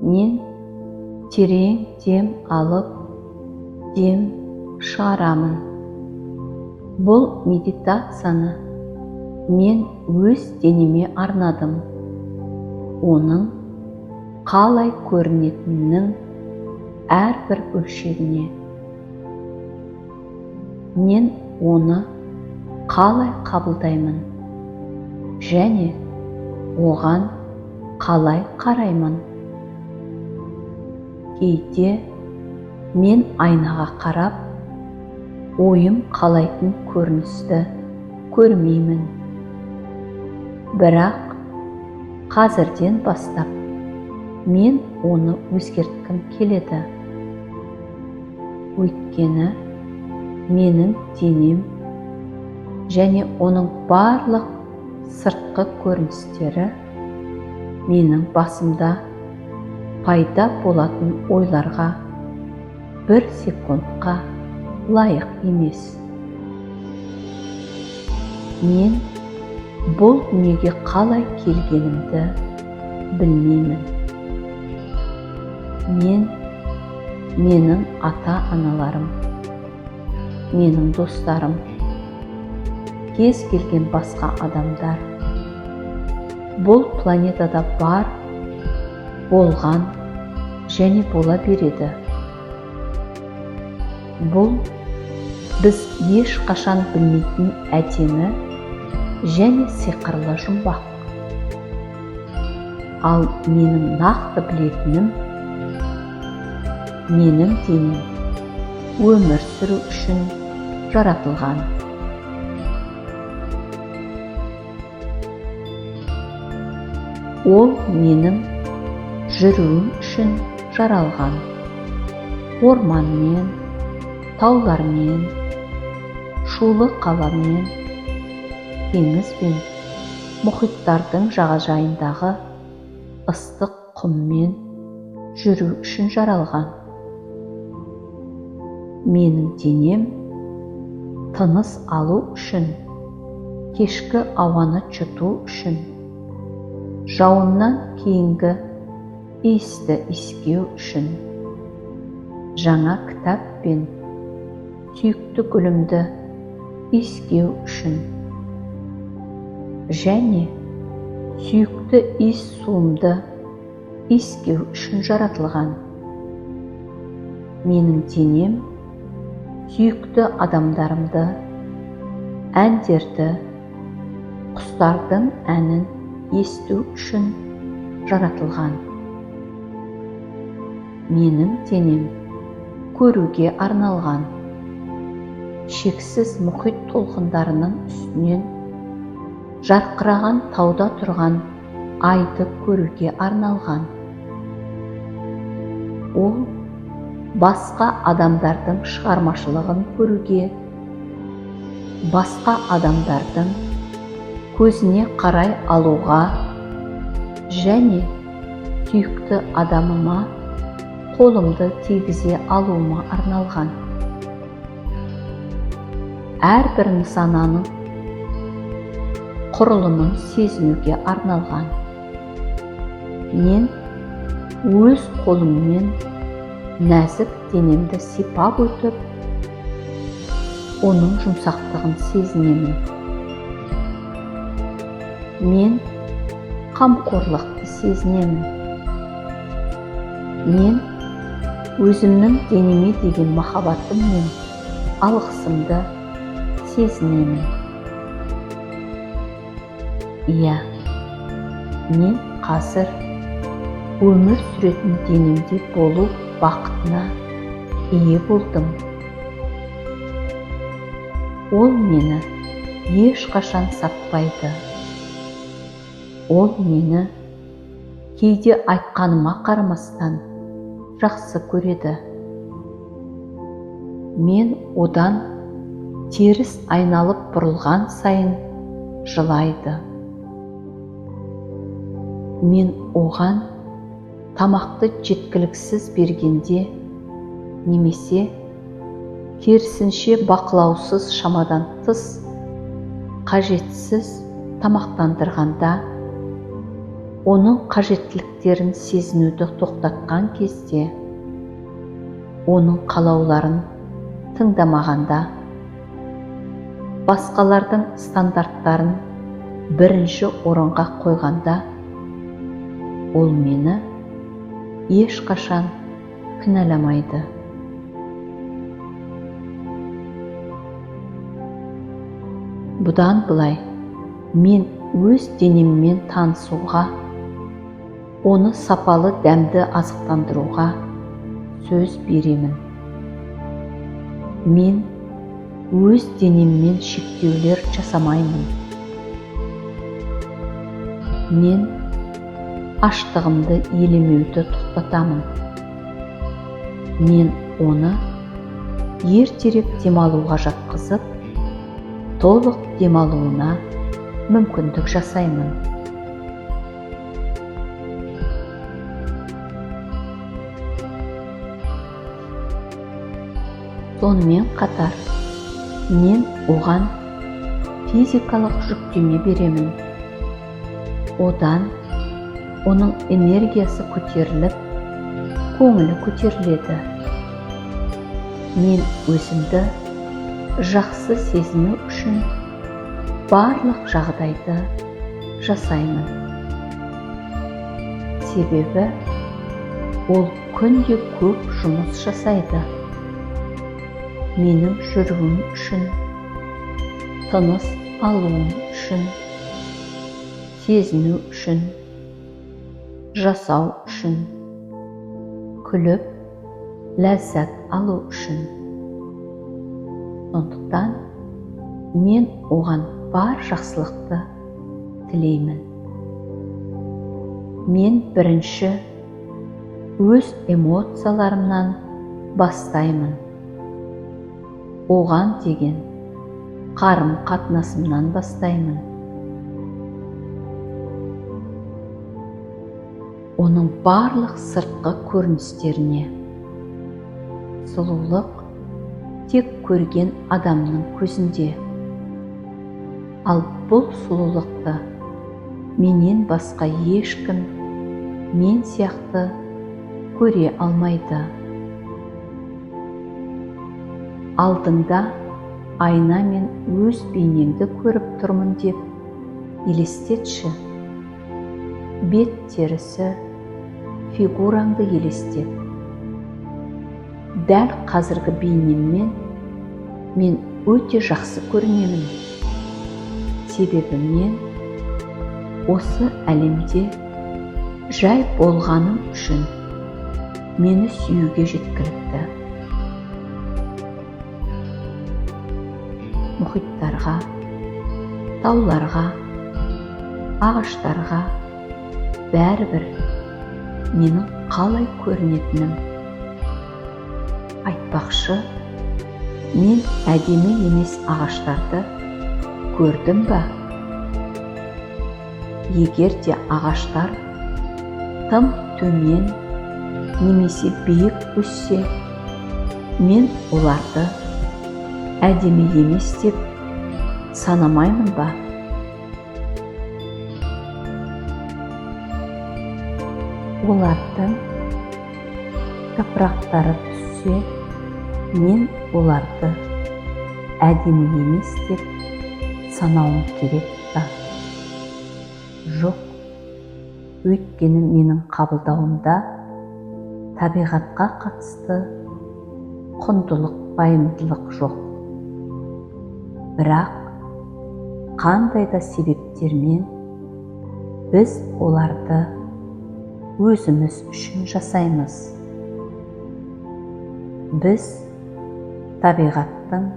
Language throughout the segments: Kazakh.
Мен терең дем алып, дем шығарамын. Бұл медитацияны мен өз денеме арнадым. Оның қалай көрінетінінің әрбір бөлшегіне. Мен оны қалай қабылдаймын және оған қалай қараймын. Кейде мен айнаға қарап, ойым қалайтын көріністі көрмеймін. Бірақ қазірден бастап мен оны өзгерткім келеді. Өйткені менің денем және оның барлық сыртқы көріністері менің басымда пайда болатын ойларға бір секундқа лайық емес. Мен бұл дүниеге қалай келгенімді білмеймін. Менің ата-аналарым, менің достарым, кез келген басқа адамдар бұл планетада бар, болған және бола береді. Бұл біз ешқашан білмейтін әдемі және сиқырлы жұмбақ. Ал менің нақты білетінім, менің денем өмір сүру үшін жаратылған. Ол менің жүруім үшін жаралған. Орманмен, таулармен, шулы қаламен, теңіз бен мұхиттардың жағажайындағы ыстық құммен жүру үшін жаралған. Менің денем тыныс алу үшін, кешкі ауаны жұту үшін, жауыннан кейінгі иісті иіскеу үшін, жаңа кітап пен сүйікті гүлімді иіскеу үшін, және сүйікті иіс суымды иіскеу үшін жаратылған. Менің денем сүйікті адамдарымды, әндерді, құстардың әнін есту үшін жаратылған. Менің денем көруге арналған. Шексіз мұхит толқындарының үстінен жарқыраған тауда тұрған айды көруге арналған. Ол басқа адамдардың шығармашылығын көруге, басқа адамдардың көзіне қарай алуға және сүйікті адамыма қолымды тигізе алуыма арналған. Әрбір нысананың құрылымын сезінуге арналған. Мен өз қолыммен нәзік денемді сипап өтіп, оның жұмсақтығын сезінемін. Мен қамқорлықты сезінемін. Мен өзімнің денеме деген махаббатым мен алғысымды сезінемін. Иә, мен қазір өмір сүретін денемде болу бақытына ие болдым. Ол мені ешқашан сатпайды. Ол мені кейде айтқаныма қарамастан жақсы көреді. Мен одан теріс айналып бұрылған сайын жылайды. Мен оған тамақты жеткіліксіз бергенде немесе керісінше бақылаусыз шамадан тыс қажетсіз тамақтандырғанда оның қажеттіліктерін сезінуді тоқтатқан кезде, оның қалауларын тыңдамағанда, басқалардың стандарттарын бірінші орынға қойғанда, ол мені ешқашан кінәламайды. Бұдан былай, мен өз денеммен танысуға, оны сапалы дәмді азықтандыруға сөз беремін. Мен өз денеммен шектеулер жасамаймын. Мен аштығымды елемеуді тоқтатамын. Мен оны ертерек демалуға жатқызып, толық демалуына мүмкіндік жасаймын. Сонымен қатар, мен оған физикалық жүктеме беремін. Одан оның энергиясы көтеріліп, көңілі көтеріледі. Мен өзімді жақсы сезіну үшін барлық жағдайды жасаймын. Себебі ол күнде көп жұмыс жасайды. Менің жүруім үшін, тыныс алуым үшін, сезіну үшін, жасау үшін, күліп, ләззат алу үшін. Сондықтан мен оған бар жақсылықты тілеймін. Мен бірінші өз эмоцияларымнан бастаймын. Оған деген қарым-қатынасымнан бастаймын. Оның барлық сыртқы көріністеріне. Сұлулық тек көрген адамның көзінде. Ал бұл сұлулықты менен басқа ешкім мен сияқты көре алмайды. Алдыңда айнамен өз бейнеңді көріп тұрмын деп елестетші. Бет терісі, фигураңды елестет. Дәл қазіргі бейнеммен мен өте жақсы көрінемін. Себебі мен осы әлемде жай болғаным үшін мені сүюге жеткілікті. Мұхиттарға, тауларға, ағаштарға бәрібір менің қалай көрінетінім. Айтпақшы, мен әдемі емес ағаштарды көрдім ба? Егер де ағаштар тым төмен немесе биік өссе, мен оларды әдемі емес деп санамаймын ба? Олардың жапырақтары түссе, мен оларды әдемі емес деп санауым керек па? Жоқ, өйткені менің қабылдауымда табиғатқа қатысты құндылық, пайымдылық жоқ. Бірақ қандай да себептермен біз оларды өзіміз үшін жасаймыз. Біз табиғаттың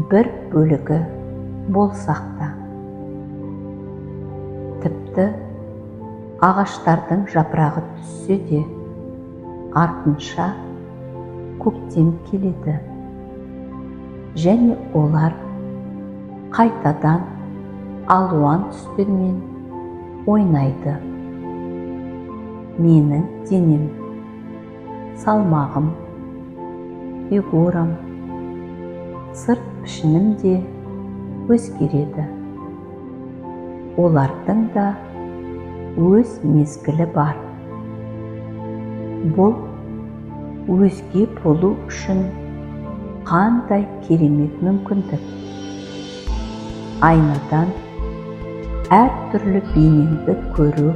бір бөлігі болсақ та, тіпті ағаштардың жапырағы түссе де, артынша көктем келеді. Және олар қайтадан алуан түстермен ойнайды. Менің денем, салмағым, фигурам, сырт пішінім де өзгереді. Олардың да өз мезгілі бар. Бұл өзге болу үшін қандай керемет мүмкіндік. Айнадан әр түрлі бейнеңді көру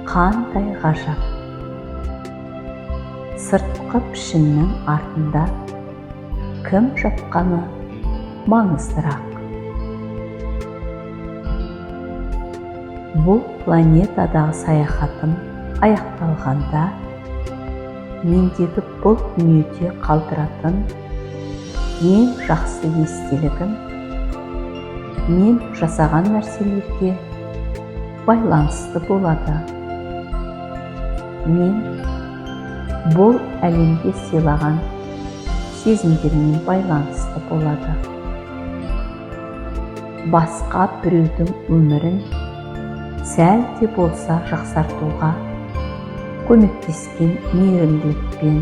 қандай ғажап. Сыртқы пішіннің артында кім жатқаны маңыздырақ. Бұл планетадағы саяхатым аяқталғанда мендегі бұл дүниеде қалдыратын ең жақсы естелігім мен жасаған нәрселерге байланысты болады. Мен бұл әлемге сыйлаған сезімдермен байланысты болады. Басқа біреудің өмірін сәл де болса жақсартуға көмектескен мейірімділікпен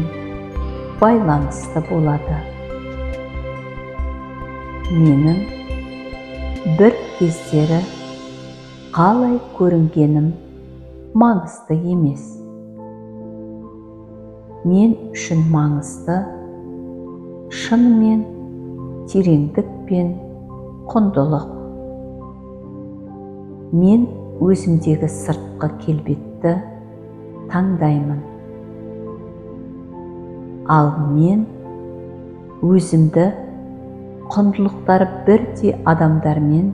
байланысты болады. Менің бір кездері қалай көрінгенім маңызды емес. Мен үшін маңызды шынымен тереңдік пен құндылық. Мен өзімдегі сыртқы келбетті таңдаймын. Ал мен өзімді құндылықтары бірдей адамдармен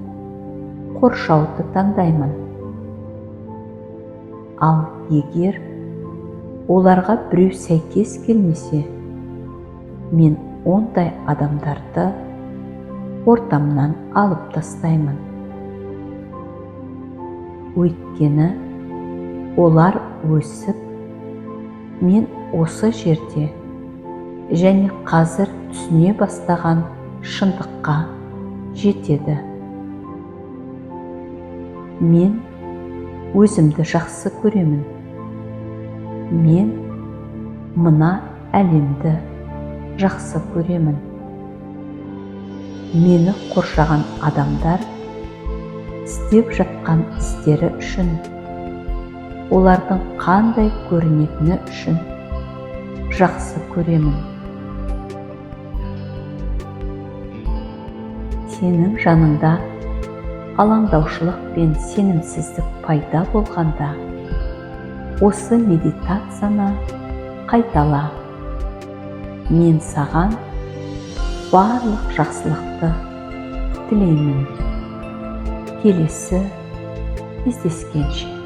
қоршауды таңдаймын. Ал егер оларға біреу сәйкес келмесе, мен ондай адамдарды ортамнан алып тастаймын. Өйткені олар өсіп, мен осы жерде және қазір түсіне бастаған шындыққа жетеді. Мен өзімді жақсы көремін. Мен мына әлемді жақсы көремін. Мені қоршаған адамдар істеп жатқан істері үшін, олардың қандай көрінетіні үшін жақсы көремін. Сенің жаныңда алаңдаушылық пен сенімсіздік пайда болғанда, осы медитацияны қайтала. Мен саған барлық жақсылықты тілеймін. Келесі кездескенше.